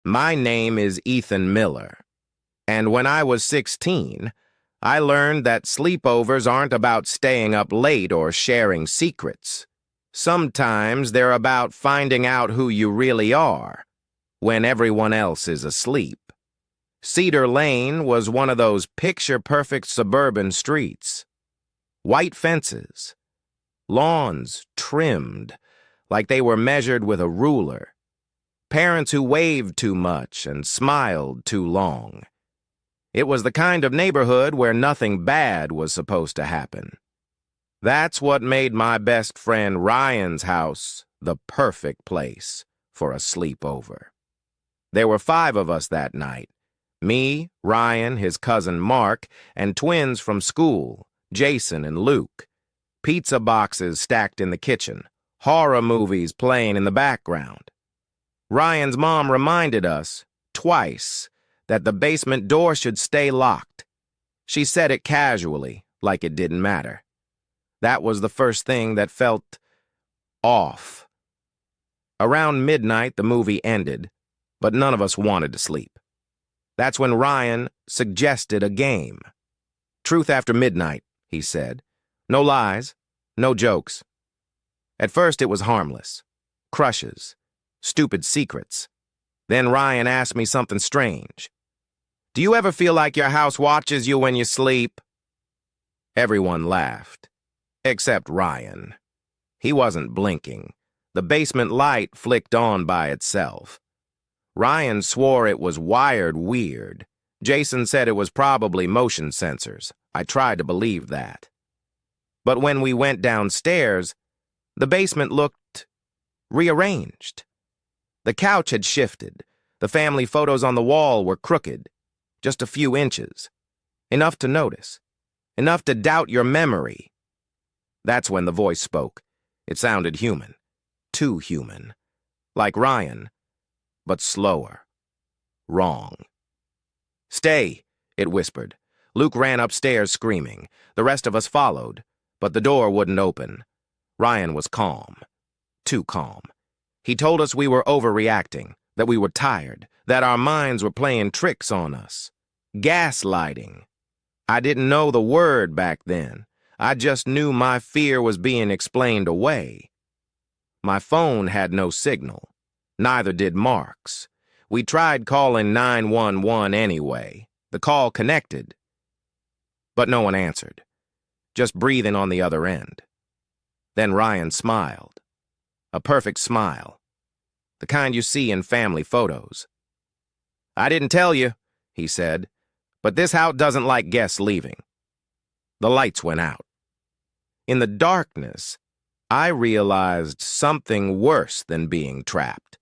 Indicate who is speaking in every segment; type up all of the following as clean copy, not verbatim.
Speaker 1: My name is Ethan Miller, and when I was 16, I learned that sleepovers aren't about staying up late or sharing secrets. Sometimes they're about finding out who you really are when everyone else is asleep. Cedar Lane was one of those picture-perfect suburban streets. White fences, lawns trimmed like they were measured with a ruler, parents who waved too much and smiled too long. It was the kind of neighborhood where nothing bad was supposed to happen. That's what made my best friend Ryan's house the perfect place for a sleepover. There were 5 of us that night. Me, Ryan, his cousin Mark, and twins from school, Jason and Luke. Pizza boxes stacked in the kitchen, horror movies playing in the background. Ryan's mom reminded us, twice, that the basement door should stay locked. She said it casually, like it didn't matter. That was the first thing that felt off. Around midnight, the movie ended, but none of us wanted to sleep. That's when Ryan suggested a game. Truth after midnight, he said. No lies, no jokes. At first, it was harmless. Crushes, stupid secrets. Then Ryan asked me something strange. Do you ever feel like your house watches you when you sleep? Everyone laughed, except Ryan. He wasn't blinking. The basement light flicked on by itself. Ryan swore it was wired weird. Jason said it was probably motion sensors. I tried to believe that. But when we went downstairs, the basement looked rearranged. The couch had shifted. The family photos on the wall were crooked, just a few inches. Enough to notice. Enough to doubt your memory. That's when the voice spoke. It sounded human. Too human. Like Ryan, but slower. Wrong. Stay, it whispered. Luke ran upstairs screaming. The rest of us followed, but the door wouldn't open. Ryan was calm. Too calm. He told us we were overreacting, that we were tired, that our minds were playing tricks on us. Gaslighting. I didn't know the word back then. I just knew my fear was being explained away. My phone had no signal. Neither did Mark's. We tried calling 911 anyway. The call connected. But no one answered. Just breathing on the other end. Then Ryan smiled. A perfect smile. The kind you see in family photos. I didn't tell you, he said, but this house doesn't like guests leaving. The lights went out. In the darkness, I realized something worse than being trapped.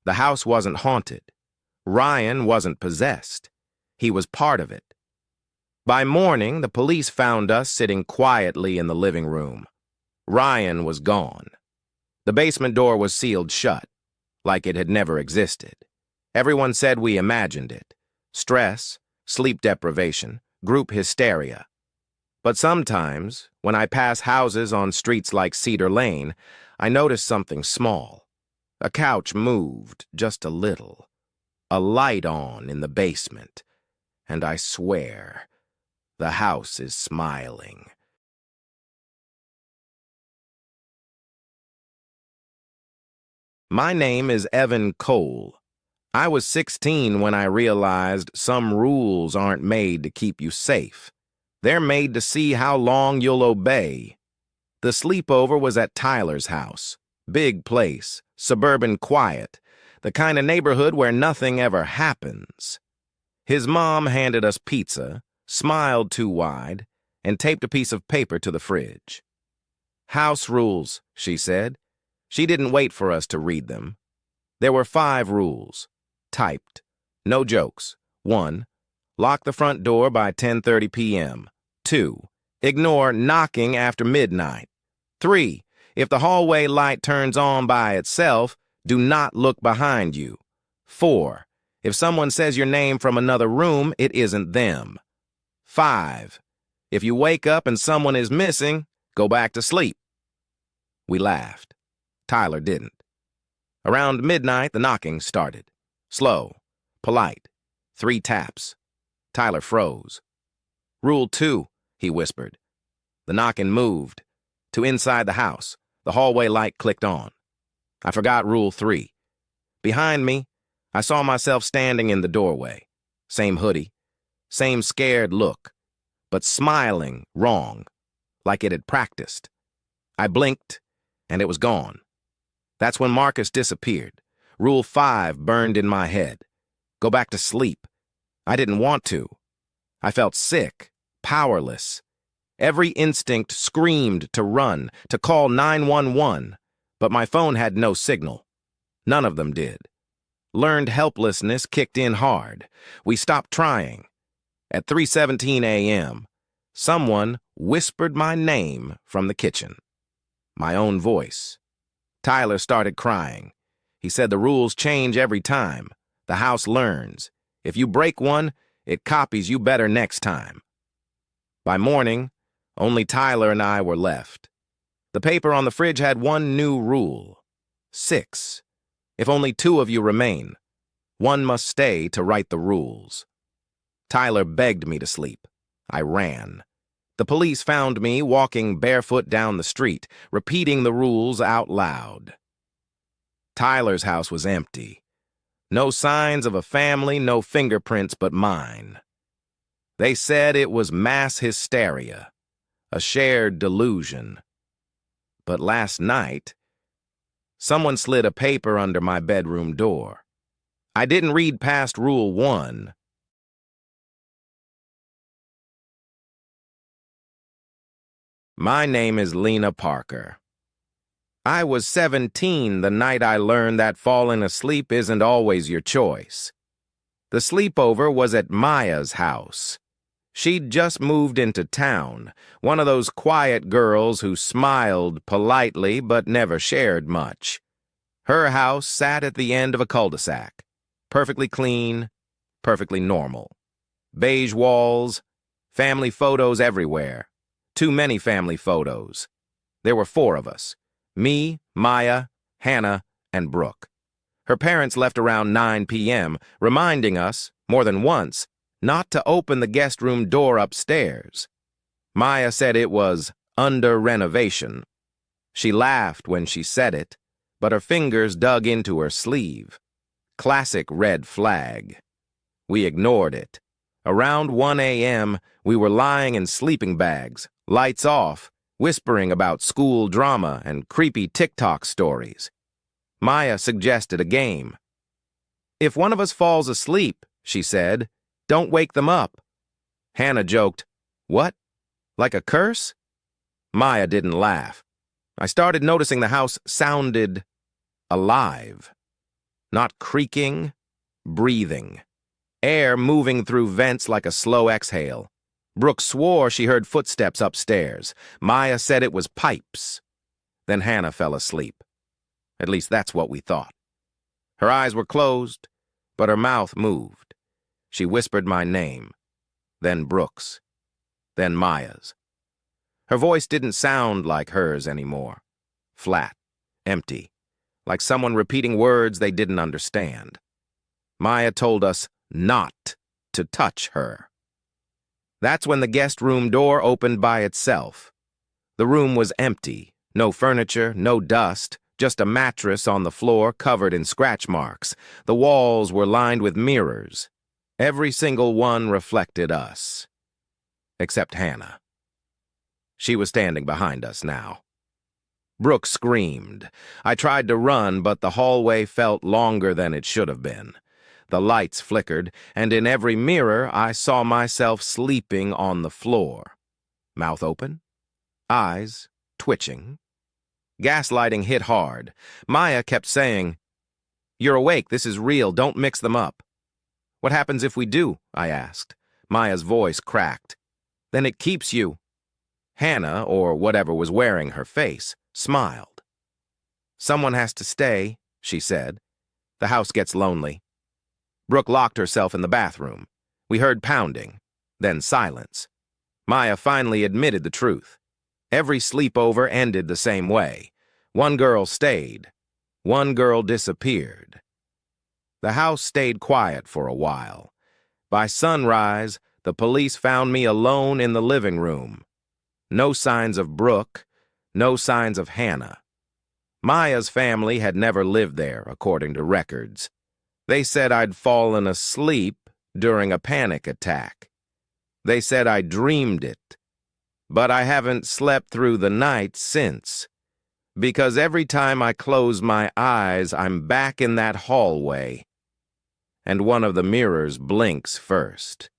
Speaker 1: The house wasn't haunted. Ryan wasn't possessed. He was part of it. By morning, the police found us sitting quietly in the living room. Ryan was gone. The basement door was sealed shut, like it had never existed. Everyone said we imagined it. Stress, sleep deprivation, group hysteria. But sometimes, when I pass houses on streets like Cedar Lane, I notice something small. A couch moved just a little. A light on in the basement. And I swear, the house is smiling. My name is Evan Cole. I was 16 when I realized some rules aren't made to keep you safe. They're made to see how long you'll obey. The sleepover was at Tyler's house. Big place, suburban quiet, the kind of neighborhood where nothing ever happens. His mom handed us pizza, smiled too wide, and taped a piece of paper to the fridge. House rules, she said. She didn't wait for us to read them. There were 5 rules, typed. No jokes. 1. Lock the front door by 10:30 p.m. 2. Ignore knocking after midnight. 3. If the hallway light turns on by itself, do not look behind you. 4. If someone says your name from another room, it isn't them. 5. If you wake up and someone is missing, go back to sleep. We laughed. Tyler didn't. Around midnight, the knocking started. Slow. Polite. 3 taps. Tyler froze. Rule 2, he whispered. The knocking moved. To inside the house. The hallway light clicked on. I forgot Rule 3. Behind me, I saw myself standing in the doorway. Same hoodie. Same scared look. But smiling wrong. Like it had practiced. I blinked, and it was gone. That's when Marcus disappeared. Rule 5 burned in my head. Go back to sleep. I didn't want to. I felt sick, powerless. Every instinct screamed to run, to call 911, but my phone had no signal. None of them did. Learned helplessness kicked in hard. We stopped trying. At 3:17 a.m., someone whispered my name from the kitchen. My own voice. Tyler started crying. He said the rules change every time. The house learns. If you break one, it copies you better next time. By morning, only Tyler and I were left. The paper on the fridge had one new rule. 6. If only 2 of you remain, one must stay to write the rules. Tyler begged me to sleep. I ran. The police found me walking barefoot down the street, repeating the rules out loud. Tyler's house was empty. No signs of a family, no fingerprints but mine. They said it was mass hysteria, a shared delusion. But last night, someone slid a paper under my bedroom door. I didn't read past Rule 1. My name is Lena Parker. I was 17 the night I learned that falling asleep isn't always your choice. The sleepover was at Maya's house. She'd just moved into town, one of those quiet girls who smiled politely but never shared much. Her house sat at the end of a cul-de-sac, perfectly clean, perfectly normal. Beige walls, family photos everywhere. Too many family photos. There were 4 of us. Me, Maya, Hannah, and Brooke. Her parents left around 9 p.m., reminding us, more than once, not to open the guest room door upstairs. Maya said it was under renovation. She laughed when she said it, but her fingers dug into her sleeve. Classic red flag. We ignored it. Around 1 a.m., we were lying in sleeping bags, lights off, whispering about school drama and creepy TikTok stories. Maya suggested a game. If one of us falls asleep, she said, don't wake them up. Hannah joked, what? Like a curse? Maya didn't laugh. I started noticing the house sounded alive. Not creaking, breathing. Air moving through vents like a slow exhale. Brooke swore she heard footsteps upstairs. Maya said it was pipes. Then Hannah fell asleep. At least that's what we thought. Her eyes were closed, but her mouth moved. She whispered my name, then Brooke's, then Maya's. Her voice didn't sound like hers anymore. Flat, empty, like someone repeating words they didn't understand. Maya told us not to touch her. That's when the guest room door opened by itself. The room was empty, no furniture, no dust, just a mattress on the floor covered in scratch marks. The walls were lined with mirrors. Every single one reflected us. Except Hannah. She was standing behind us now. Brooke screamed. I tried to run, but the hallway felt longer than it should have been. The lights flickered, and in every mirror I saw myself sleeping on the floor. Mouth open, eyes twitching. Gaslighting hit hard. Maya kept saying, "You're awake, this is real, don't mix them up." "What happens if we do?" I asked. Maya's voice cracked. "Then it keeps you." Hannah, or whatever was wearing her face, smiled. "Someone has to stay," she said. "The house gets lonely." Brooke locked herself in the bathroom. We heard pounding, then silence. Maya finally admitted the truth. Every sleepover ended the same way. One girl stayed. One girl disappeared. The house stayed quiet for a while. By sunrise, the police found me alone in the living room. No signs of Brooke, no signs of Hannah. Maya's family had never lived there, according to records. They said I'd fallen asleep during a panic attack. They said I dreamed it. But I haven't slept through the night since, because every time I close my eyes, I'm back in that hallway, and one of the mirrors blinks first.